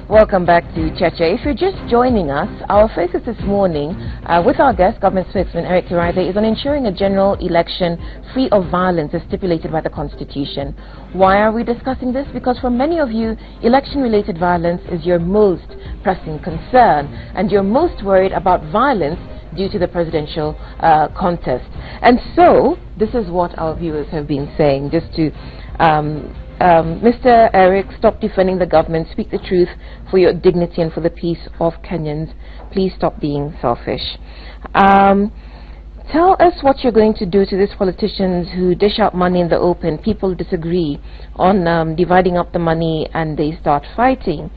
Welcome back to Cheche. If you're just joining us, our focus this morning with our guest, Government Spokesman Eric Kiraide, is on ensuring a general election free of violence as stipulated by the Constitution. Why are we discussing this? Because for many of you, election-related violence is your most pressing concern, and you're most worried about violence due to the presidential contest. And so, this is what our viewers have been saying, just to Mr. Eric, stop defending the government, speak the truth for your dignity and for the peace of Kenyans. Please stop being selfish. Tell us what you're going to do to these politicians who dish out money in the open. People disagree on dividing up the money and they start fighting.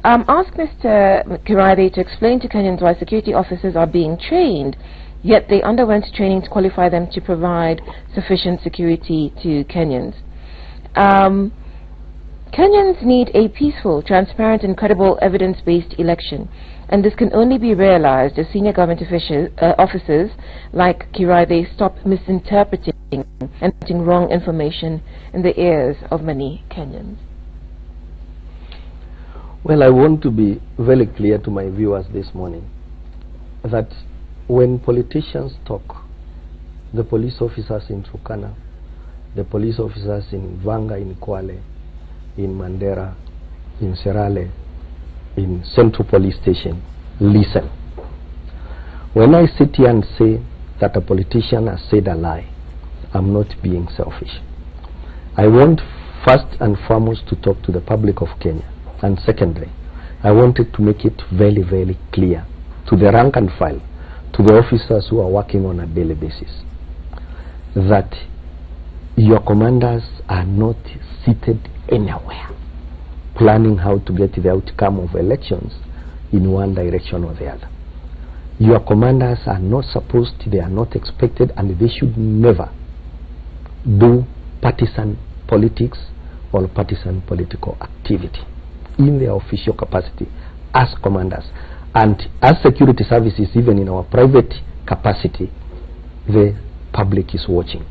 Ask Mr. Kiraide to explain to Kenyans why security officers are being trained, yet they underwent training to qualify them to provide sufficient security to Kenyans. Kenyans need a peaceful, transparent and credible evidence-based election, and this can only be realized as senior government officers like Kiraide stop misinterpreting and putting wrong information in the ears of many Kenyans. Well, I want to be very clear to my viewers this morning that when politicians talk, the police officers in Turkana, the police officers in Vanga, in Kwale, in Mandera, in Serale, in Central Police Station, listen. When I sit here and say that a politician has said a lie, I'm not being selfish. I want first and foremost to talk to the public of Kenya, and secondly, I wanted to make it very, very clear to the rank and file, to the officers who are working on a daily basis, that your commanders are not seated anywhere planning how to get the outcome of elections in one direction or the other. Your commanders are not supposed, they are not expected, and they should never do partisan politics or partisan political activity in their official capacity as commanders. And as security services, even in our private capacity, the public is watching.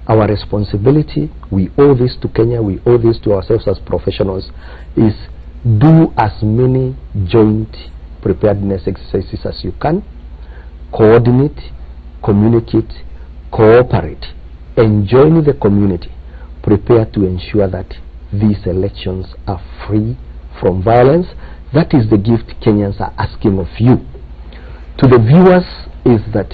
Our responsibility, we owe this to Kenya, we owe this to ourselves as professionals, is do as many joint preparedness exercises as you can, coordinate, communicate, cooperate, and join the community, prepare to ensure that these elections are free from violence. That is the gift Kenyans are asking of you. To the viewers is that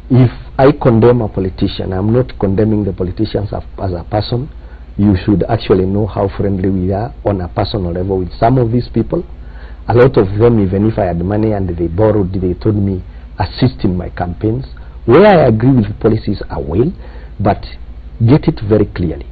if I condemn a politician, I'm not condemning the politicians as a person. You should actually know how friendly we are on a personal level with some of these people. A lot of them, even if I had money and they borrowed, they told me, assist in my campaigns. Where I agree with the policies, I will, but get it very clearly.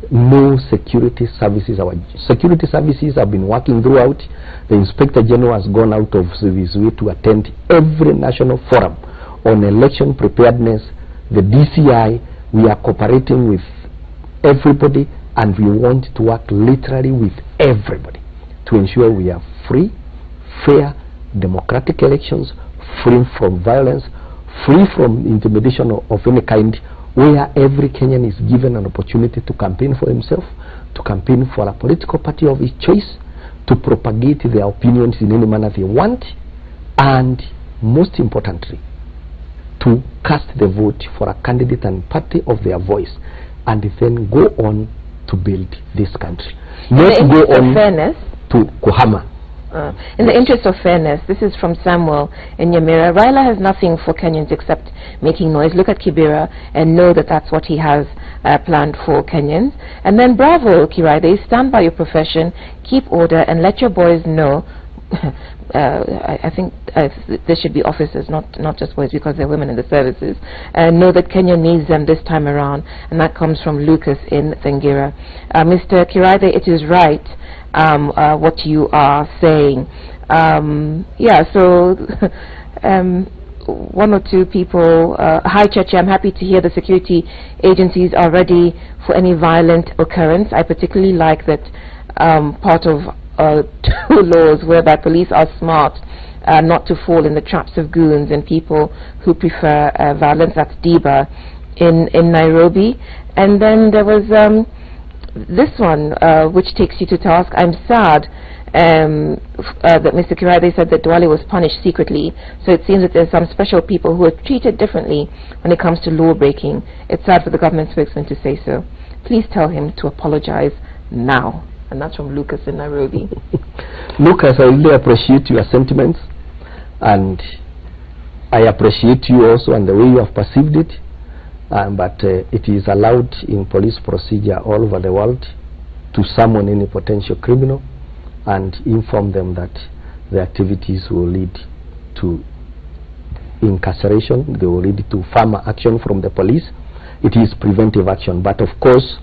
No security services, our security services have been working throughout. The Inspector General has gone out of his way to attend every national forum on election preparedness. The DCI, we are cooperating with everybody, and we want to work literally with everybody to ensure we have free, fair, democratic elections, free from violence, free from intimidation of any kind, where every Kenyan is given an opportunity to campaign for himself, to campaign for a political party of his choice, to propagate their opinions in any manner they want, and most importantly, to cast the vote for a candidate and party of their voice, and then go on to build this country. Not go on fairness to Kuhama. In the interest of fairness, this is from Samuel in Nyamira. Raila has nothing for Kenyans except making noise. Look at Kibera and know that that's what he has planned for Kenyans. And then bravo, Kiraide, stand by your profession, keep order, and let your boys know. I think there should be officers, not just boys, because they're women in the services, and know that Kenya needs them this time around. And that comes from Lucas in Thengira. Mr. Kiraide, it is right what you are saying. Yeah, so one or two people. Hi Cheche, I'm happy to hear the security agencies are ready for any violent occurrence. I particularly like that part of two laws whereby police are smart not to fall in the traps of goons and people who prefer violence. That's Diba in Nairobi. And then there was this one which takes you to task. I'm sad that Mr. Kirade said that Duale was punished secretly. So it seems that there's some special people who are treated differently when it comes to law breaking. It's sad for the government spokesman to say so. Please tell him to apologize now. And that's from Lucas in Nairobi. Lucas, I really appreciate your sentiments, and I appreciate you also and the way you have perceived it. But it is allowed in police procedure all over the world to summon any potential criminal and inform them that the activities will lead to incarceration, they will lead to firmer action from the police. It is preventive action, but of course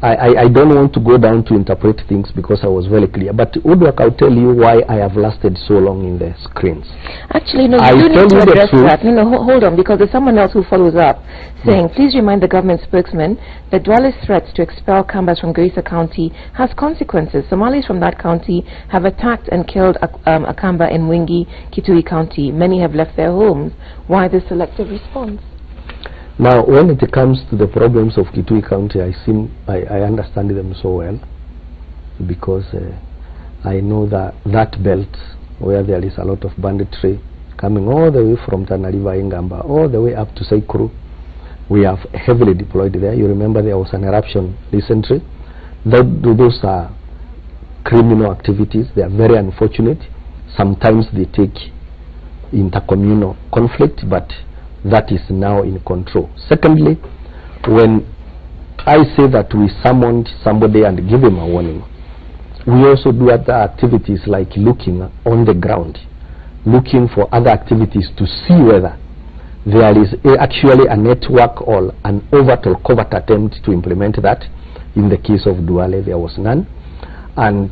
I don't want to go down to interpret things because I was very clear. But Udwak, I'll tell you why I have lasted so long in the screens. Actually, no, you need to address that. No, hold on, because there's someone else who follows up saying, please remind the government spokesman that Duale's threats to expel Kambas from Garissa County has consequences. Somalis from that county have attacked and killed a Kamba in Wingi, Kitui County. Many have left their homes. Why this selective response? Now, when it comes to the problems of Kitui County, I understand them so well, because I know that belt where there is a lot of banditry coming all the way from Tana River, Ingamba, all the way up to Saikuru. We have heavily deployed there. You remember there was an eruption recently. Those are criminal activities. They are very unfortunate. Sometimes they take intercommunal conflict, but that is now in control. Secondly, when I say that we summoned somebody and give him a warning, we also do other activities like looking on the ground, looking for other activities to see whether there is actually a network or an overt or covert attempt to implement that. In the case of Duale, there was none. And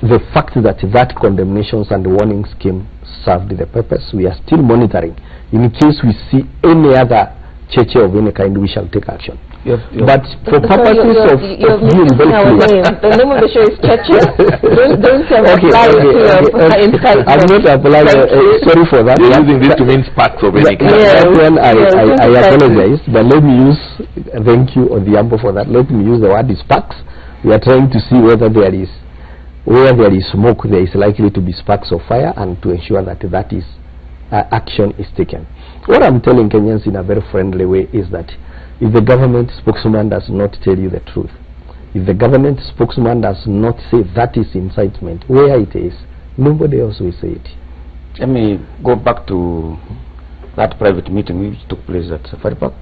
the fact that that condemnations and warning scheme served the purpose, we are still monitoring. In case we see any other Cheche of any kind, we shall take action. But for purposes of being very clear, the name of the show is Cheche. Don't apply it to your insight. I'm not applying. Sorry for that. You're using this to mean sparks of any kind. I apologize, but let me use, thank you on the amble for that, let me use the word sparks. We are trying to see whether there is, where there is smoke, there is likely to be sparks of fire, and to ensure that that is action is taken. What I'm telling Kenyans in a very friendly way is that if the government spokesman does not tell you the truth, if the government spokesman does not say that is incitement, where it is, nobody else will say it. Let me go back to that private meeting which took place at Safari Park.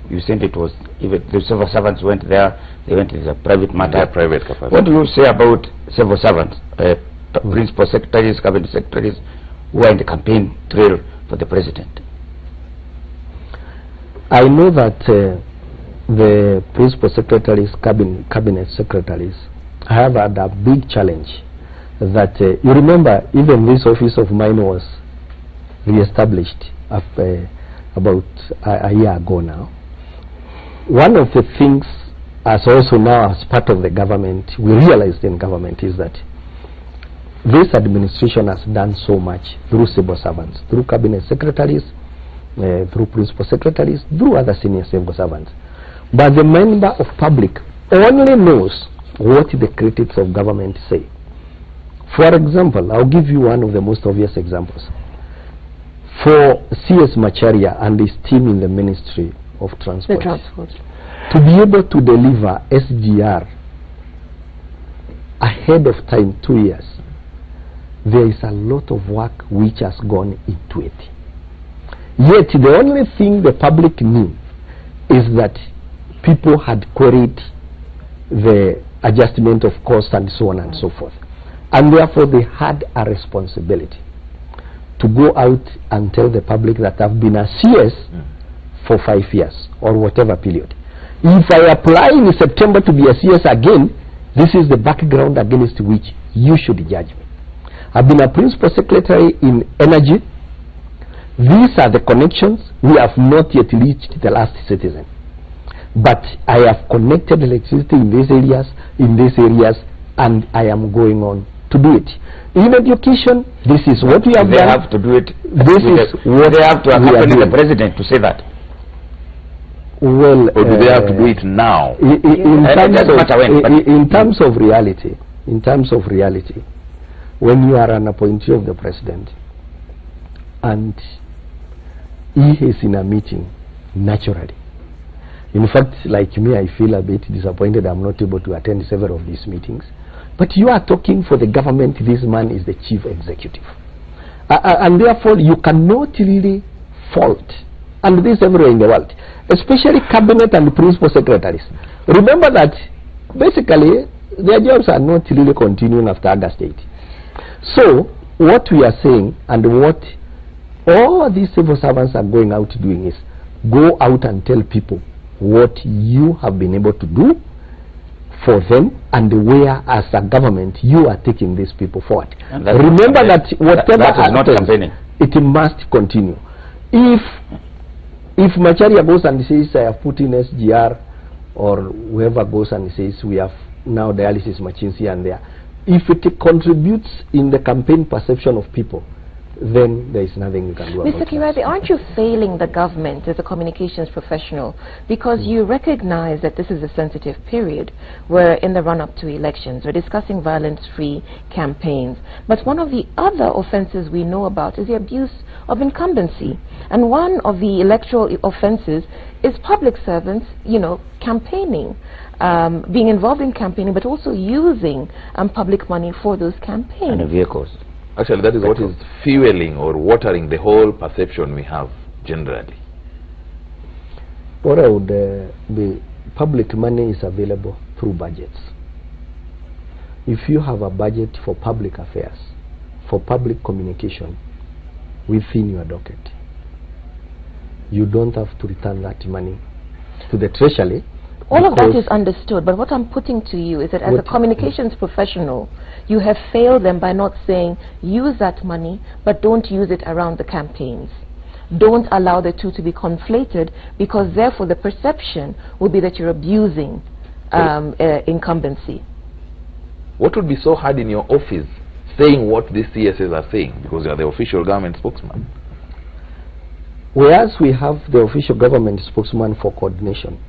You said it was, even the civil servants went there, they went in a private matter. Private capacity. What do you say about civil servants, principal secretaries, cabinet secretaries, who are in the campaign trail for the president? I know that the principal secretaries, cabinet secretaries have had a big challenge. That you remember, even this office of mine was re-established about a year ago now. One of the things, as also now as part of the government, we realized in government, is that this administration has done so much through civil servants, through cabinet secretaries, through principal secretaries, through other senior civil servants. But the member of public only knows what the critics of government say. For example, I'll give you one of the most obvious examples. For CS Macharia and his team in the Ministry of Transport, to be able to deliver SGR ahead of time, 2 years, there is a lot of work which has gone into it. Yet the only thing the public knew is that people had queried the adjustment of cost and so on and so forth. And therefore they had a responsibility to go out and tell the public that I've been a CS for 5 years or whatever period. If I apply in September to be a CS again, this is the background against which you should judge me. I've been a principal secretary in energy. These are the connections. We have not yet reached the last citizen. But I have connected electricity in these areas, and I am going on to do it. In education, this is what we have done. They have to do it. This is what they have to accompany the president to say that. Well, or do they have to do it now? In terms of reality, in terms of reality, when you are an appointee of the president and he is in a meeting, naturally. In fact, like me, I feel a bit disappointed I'm not able to attend several of these meetings. But you are talking for the government. This man is the chief executive. And therefore, you cannot really fault, and this everywhere in the world, especially cabinet and principal secretaries. Remember that basically their jobs are not really continuing after August 8. So what we are saying and what all these civil servants are going out doing is go out and tell people what you have been able to do for them and where as a government you are taking these people forward. Remember that whatever that is not campaigning. It must continue. If Macharia goes and says I have put in SGR, or whoever goes and says we have now dialysis machines here and there, if it contributes in the campaign perception of people, then there is nothing you can do about it. Mr. Kirabi, aren't you failing the government as a communications professional because you recognize that this is a sensitive period where in the run-up to elections we're discussing violence-free campaigns, but one of the other offenses we know about is the abuse of incumbency, and one of the electoral offenses is public servants, you know, campaigning, being involved in campaigning, but also using public money for those campaigns. And vehicles. Actually, that is what is fueling or watering the whole perception we have generally. What I would the public money is available through budgets. If you have a budget for public affairs, for public communication within your docket, you don't have to return that money to the treasury. All of that is understood, but what I'm putting to you is that as a communications professional, you have failed them by not saying use that money, but don't use it around the campaigns. Don't allow the two to be conflated, because therefore the perception will be that you're abusing incumbency. What would be so hard in your office saying what these CSs are saying, because you are the official government spokesman? Whereas we have the official government spokesman for coordination,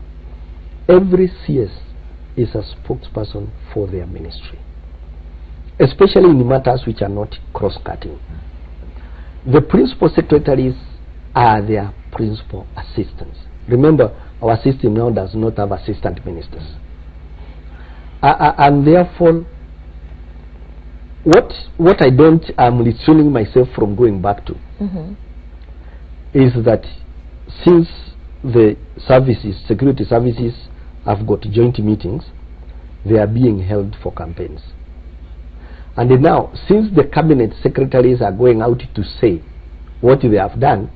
every CS is a spokesperson for their ministry, especially in matters which are not cross-cutting. The principal secretaries are their principal assistants. Remember, our system now does not have assistant ministers. And therefore, what I'm restraining myself from going back to is that since the services, security services, have got joint meetings, they are being held for campaigns. And now, since the cabinet secretaries are going out to say what they have done,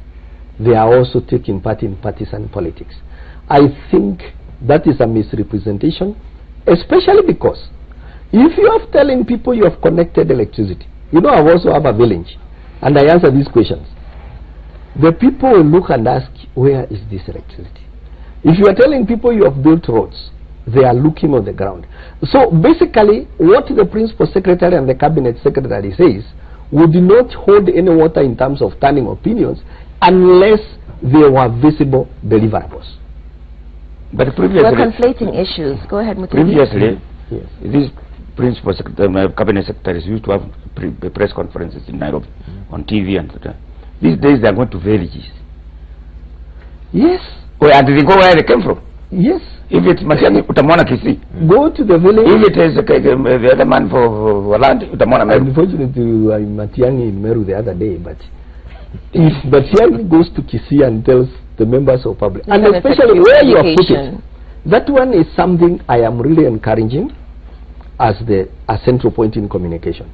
they are also taking part in partisan politics. I think that is a misrepresentation, especially because if you are telling people you have connected electricity, you know, I also have a village, and I answer these questions. The people will look and ask, where is this electricity? If you are telling people you have built roads, they are looking on the ground. So basically, what the principal secretary and the cabinet secretary says would not hold any water in terms of turning opinions unless they were visible deliverables. But previously, we're conflating issues. Go ahead, Mutuli. Previously, yes, these principal cabinet secretaries used to have press conferences in Nairobi on TV and these days they are going to villages. Yes. And they go where they came from. Yes. If it's Matiang'i, utamona Kisii. Go to the village. If it is the other man for land, utamona Meru. Unfortunately, I Matiang'i in Meru the other day, but if Matiang'i goes to Kisii and tells the members of public, and especially where you have put it, that one is something I am really encouraging as a central point in communication.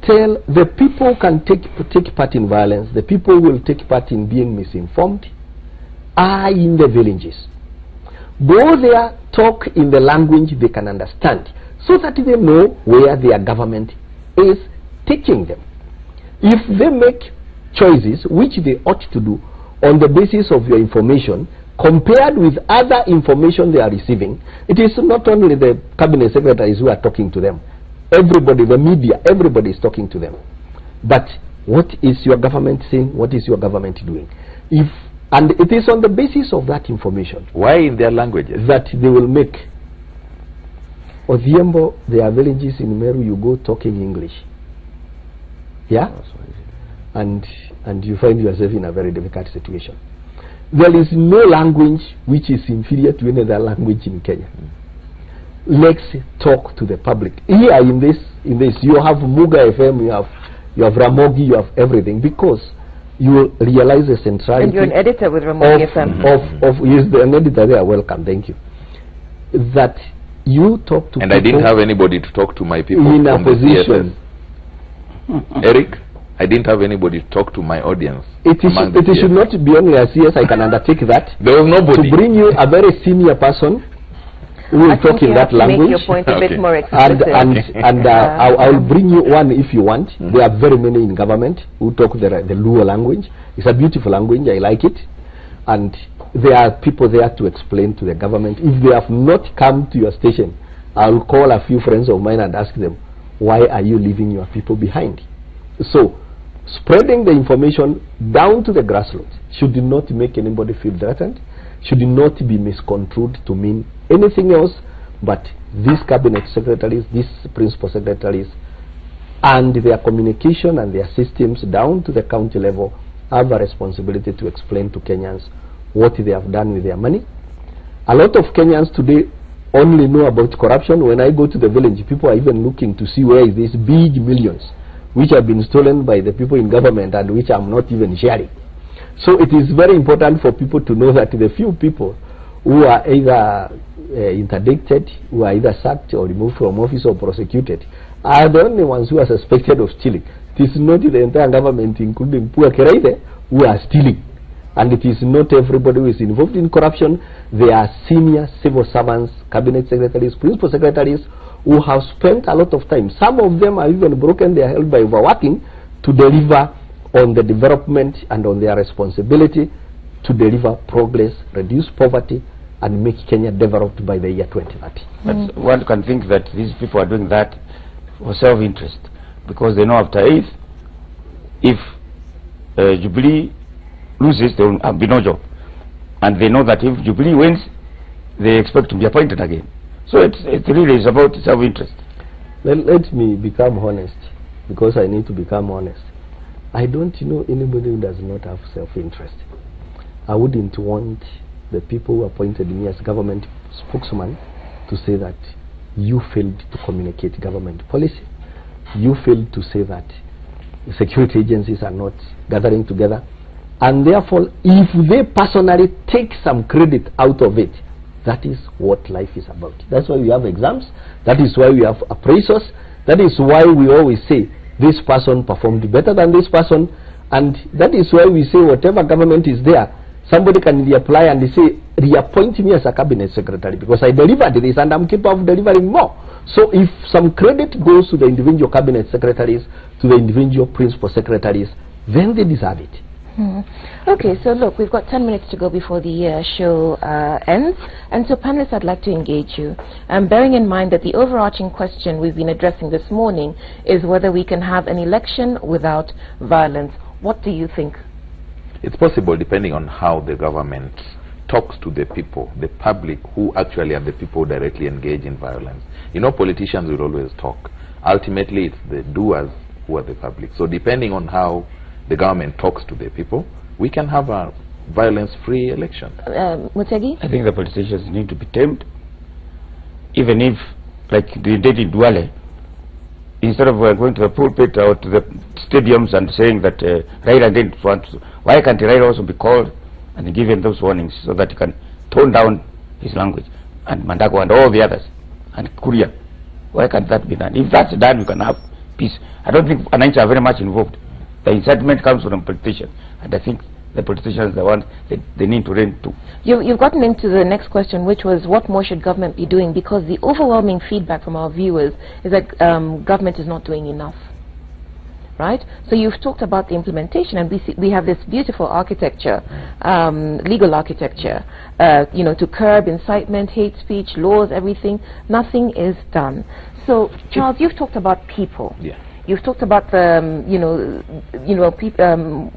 Tell the people can take part in violence, the people will take part in being misinformed, are in the villages. Go there, talk in the language they can understand, so that they know where their government is taking them. If they make choices, which they ought to do, on the basis of your information, compared with other information they are receiving, it is not only the cabinet secretaries who are talking to them. Everybody, the media, everybody is talking to them. But what is your government saying? What is your government doing? And it is on the basis of that information. Why in their languages? That they will make Odhiambo, there are villages in Meru you go talking English. Yeah? And you find yourself in a very difficult situation. There is no language which is inferior to any other language in Kenya. Let's talk to the public. Here in this you have Muga FM, you have Ramogi, you have everything, because you realize the centrality. And you're an editor with Ramogi FM. Yes, an editor there. Welcome, thank you. That you talk to. And people I didn't have anybody to talk to my people in a from the position. Eric, I didn't have anybody to talk to my audience. It should not be only a CS. I can undertake that. There was nobody. To bring you a very senior person who will talk in that language. Make your point a bit more explicit. I'll bring you one if you want. There are very many in government who talk the Luo language. It's a beautiful language. I like it. And there are people there to explain to the government. If they have not come to your station, I'll call a few friends of mine and ask them, why are you leaving your people behind? So, spreading the information down to the grassroots should not make anybody feel threatened, should not be misconstrued to mean anything else but these cabinet secretaries, these principal secretaries, and their communication and their systems down to the county level have a responsibility to explain to Kenyans what they have done with their money. A lot of Kenyans today only know about corruption. When I go to the village, people are even looking to see where is these big millions which have been stolen by the people in government and which I'm not even sharing. So it is very important for people to know that the few people who are either interdicted, who are either sacked or removed from office or prosecuted, are the only ones who are suspected of stealing. It is not the entire government, including poor Keraide, who are stealing. And it is not everybody who is involved in corruption. There are senior civil servants, cabinet secretaries, principal secretaries, who have spent a lot of time. Some of them are even broken their health by overworking to deliver on the development and on their responsibility to deliver progress, reduce poverty, and make Kenya developed by the year 2030. But one can think that these people are doing that for self-interest, because they know after if Jubilee loses, there will be no job. And they know that if Jubilee wins, they expect to be appointed again. So it really is about self-interest. Let me become honest, because I need to become honest. I don't know anybody who does not have self-interest. I wouldn't want the people who appointed me as government spokesman to say that you failed to communicate government policy. You failed to say that security agencies are not gathering together. And therefore, if they personally take some credit out of it, that is what life is about. That's why we have exams. That is why we have appraisals. That is why we always say this person performed better than this person. And that is why we say whatever government is there, somebody can reapply and they say, reappoint me as a cabinet secretary because I delivered this and I'm capable of delivering more. So if some credit goes to the individual cabinet secretaries, to the individual principal secretaries, then they deserve it. Okay, so look, we've got 10 minutes to go before the show ends, and so panelists, I'd like to engage you. Bearing in mind that the overarching question we've been addressing this morning is whether we can have an election without violence. What do you think? It's possible depending on how the government talks to the people, the public, who actually are the people directly engaged in violence. You know, politicians will always talk. Ultimately, it's the doers who are the public. So depending on how the government talks to the people, we can have a violence-free election. Mutegi? I think the politicians need to be tamed. Even if, like they did in Duale, instead of going to the pulpit or to the stadiums and saying that Raila didn't want to, why can't Raila also be called and given those warnings so that he can tone down his language, and Mandago and all the others, and Kuria? Why can't that be done? If that's done, we can have peace. I don't think Ananchi are very much involved. The incitement comes from politicians, and I think the politicians are the ones that they need to rein to. You've gotten into the next question, which was what more should government be doing, because the overwhelming feedback from our viewers is that government is not doing enough. Right? So you've talked about the implementation, and we have this beautiful architecture, legal architecture, you know, to curb incitement, hate speech, laws, everything. Nothing is done. So, Charles, you've talked about people. Yeah. You've talked about the,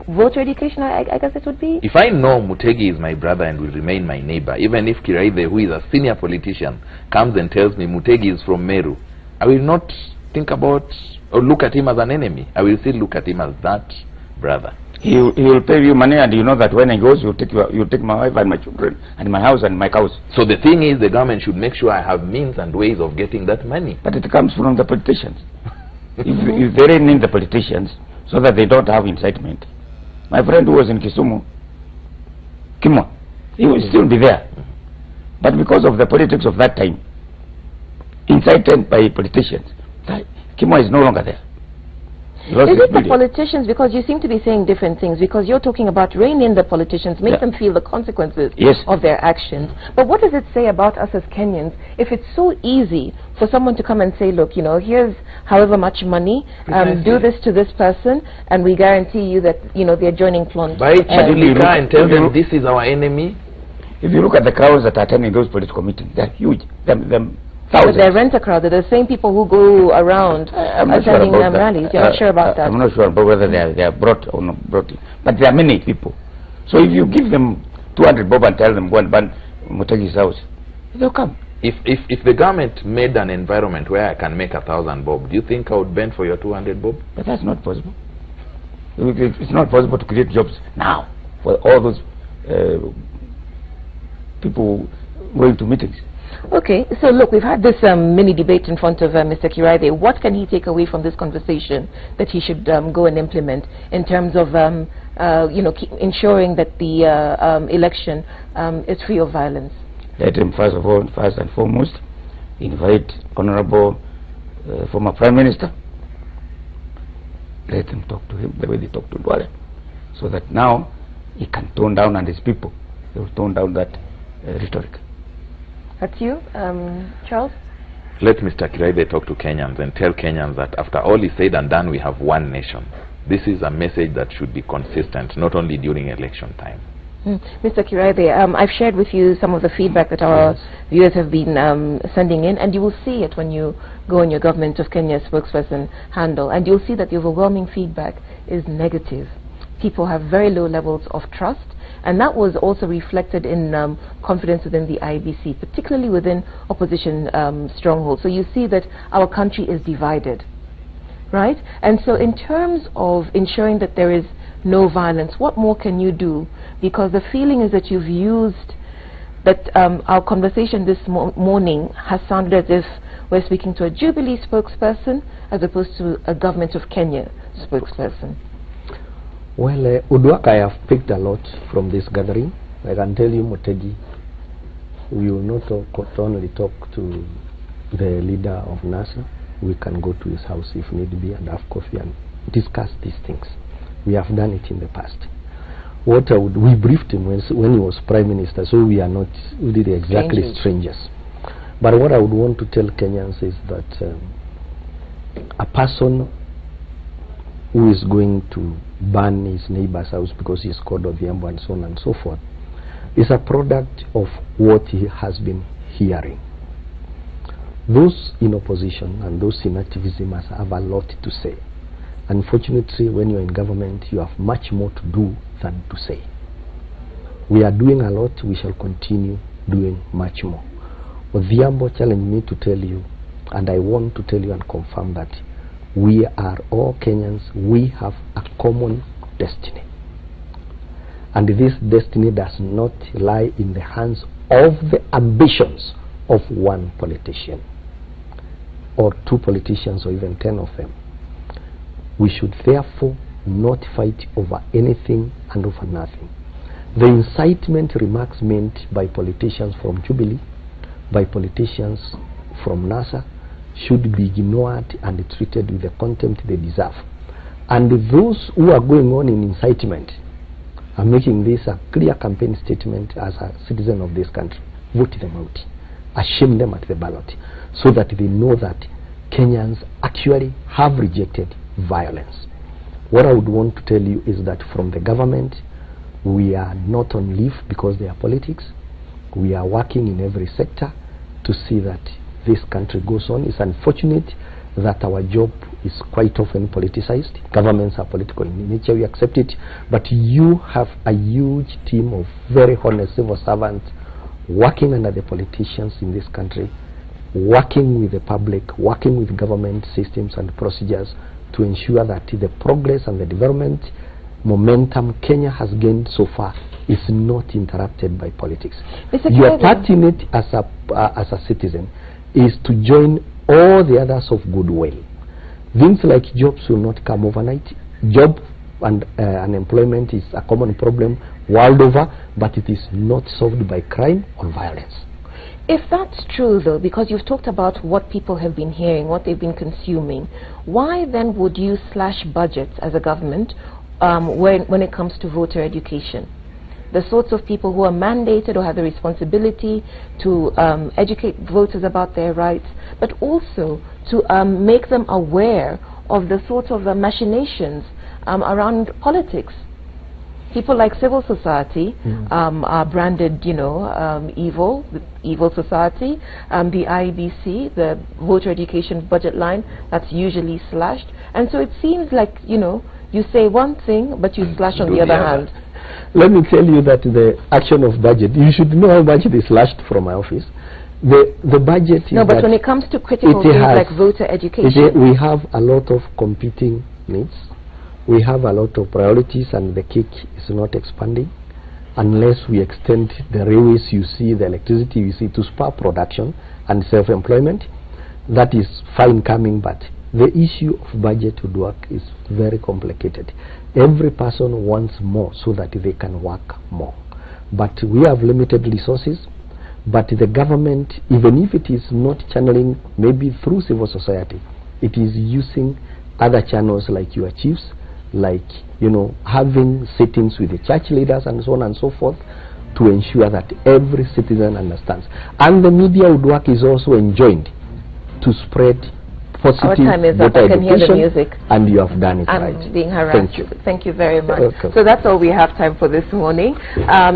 voter education, I guess it would be. If I know Mutegi is my brother and will remain my neighbor, even if Kiraithe, who is a senior politician, comes and tells me Mutegi is from Meru, I will not think about or look at him as an enemy. I will still look at him as that brother. He will pay you money, and you know that when he goes, you take my wife and my children and my house and my cows. So the thing is, the government should make sure I have means and ways of getting that money. But it comes from the politicians. if they rein in the politicians so that they don't have incitement. My friend who was in Kisumu, Kimwa, he will still be there. But because of the politics of that time, incited by politicians, Kimwa is no longer there. Is it the politicians? Because you seem to be saying different things, because you're talking about rein in the politicians, make them feel the consequences of their actions. But what does it say about us as Kenyans if it's so easy for someone to come and say, look, here's however much money, do this to this person, and we guarantee you that, the adjoining plant. Buy and tell them this is our enemy. If you look at the crowds that are attending those political meetings, they're huge. But they're rent-a-crowd. They're the same people who go around attending rallies. You're not sure about that? I'm not sure about whether they are brought or not brought in. But there are many people. So if you give them 200 bob and tell them go and burn Mutegi's house, they'll come. If the government made an environment where I can make 1,000 bob, do you think I would bend for your 200 bob? But that's not possible. It's not possible to create jobs now for all those people going to meetings. Okay, so look, we've had this mini debate in front of Mr. Kiraithe. What can he take away from this conversation that he should go and implement in terms of, ensuring that the election is free of violence? Let him first and foremost, invite Honorable former Prime Minister. Let them talk to him the way they talk to Duale, so that now he can tone down, and his people, they will tone down that rhetoric. That's you, Charles? Let Mr. Kiraithe talk to Kenyans and tell Kenyans that after all is said and done, we have one nation. This is a message that should be consistent, not only during election time. Mr. Kiraithe, I've shared with you some of the feedback that our viewers have been sending in, and you will see it when you go on your Government of Kenya spokesperson handle, and you'll see that the overwhelming feedback is negative. People have very low levels of trust, and that was also reflected in confidence within the IEBC, particularly within opposition strongholds. So you see that our country is divided, right? And so in terms of ensuring that there is no violence, what more can you do? Because the feeling is that you've used, that our conversation this morning has sounded as if we're speaking to a Jubilee spokesperson as opposed to a Government of Kenya spokesperson. Well, Uduak, I have picked a lot from this gathering. I can tell you, Mutegi, we will not only talk to the leader of NASA. We can go to his house if need be and have coffee and discuss these things. We have done it in the past. We briefed him when he was Prime Minister, so we are not really exactly strangers. But what I would want to tell Kenyans is that a person who is going to burn his neighbor's house because he's called Odhiambo and so on and so forth is a product of what he has been hearing. Those in opposition and those in activism have a lot to say. Unfortunately, when you're in government, you have much more to do than to say. We are doing a lot. We shall continue doing much more. Odhiambo challenged me to tell you, and I want to tell you and confirm that we are all Kenyans. We have a common destiny. And this destiny does not lie in the hands of the ambitions of one politician, or two politicians, or even 10 of them. We should therefore not fight over anything and over nothing. The incitement remarks made by politicians from Jubilee, by politicians from NASA, should be ignored and treated with the contempt they deserve. And those who are going on in incitement are making this a clear campaign statement as a citizen of this country. Vote them out. Ashame them at the ballot, so that they know that Kenyans actually have rejected violence. What I would want to tell you is that from the government, we are not on leave because they are politics. We are working in every sector to see that this country goes on. It's unfortunate that our job is quite often politicized. Governments are political in nature, we accept it, but you have a huge team of very honest civil servants working under the politicians in this country, working with the public, working with government systems and procedures to ensure that the progress and the development momentum Kenya has gained so far is not interrupted by politics. Your part in it as a citizen is to join all the others of goodwill. Things like jobs will not come overnight. Job and unemployment is a common problem world over, but it is not solved by crime or violence. If that's true, though, because you've talked about what people have been hearing, what they've been consuming, why then would you slash budgets as a government when it comes to voter education? The sorts of people who are mandated or have the responsibility to educate voters about their rights, but also to make them aware of the sort of machinations around politics. People like civil society are branded, evil society. The IEBC, the voter education budget line, that's usually slashed. And so it seems like, you say one thing, but you slash on the other hand. Let me tell you that the action of budget, you should know how much it is slashed from my office. The budget is... No, but when it comes to critical things like voter education... we have a lot of competing needs. We have a lot of priorities, and the cake is not expanding unless we extend the railways you see, the electricity you see, to spur production and self-employment. That is fine coming, but the issue of budget would work is very complicated. Every person wants more so that they can work more. But we have limited resources, but the government, even if it is not channeling maybe through civil society, it is using other channels like your chiefs, like having sittings with the church leaders and so on and so forth, to ensure that every citizen understands. And the media would work is also enjoined to spread positive Our time is up. I can hear the music. And you have done it I'm right. being harassed. Thank you. Thank you very much. Welcome. So that's all we have time for this morning.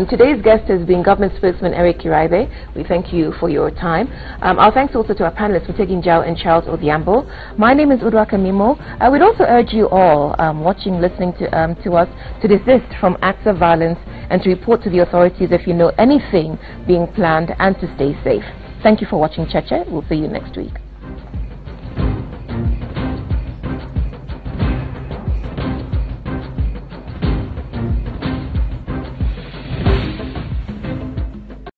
Today's guest has been Government Spokesman Eric Uribe. We thank you for your time. Our thanks also to our panelists for taking Jao and Charles Odhiambo. My name is Uduaka Mimo. We'd also urge you all watching, listening to us, to desist from acts of violence and to report to the authorities if you know anything being planned, and to stay safe. Thank you for watching Cheche. We'll see you next week.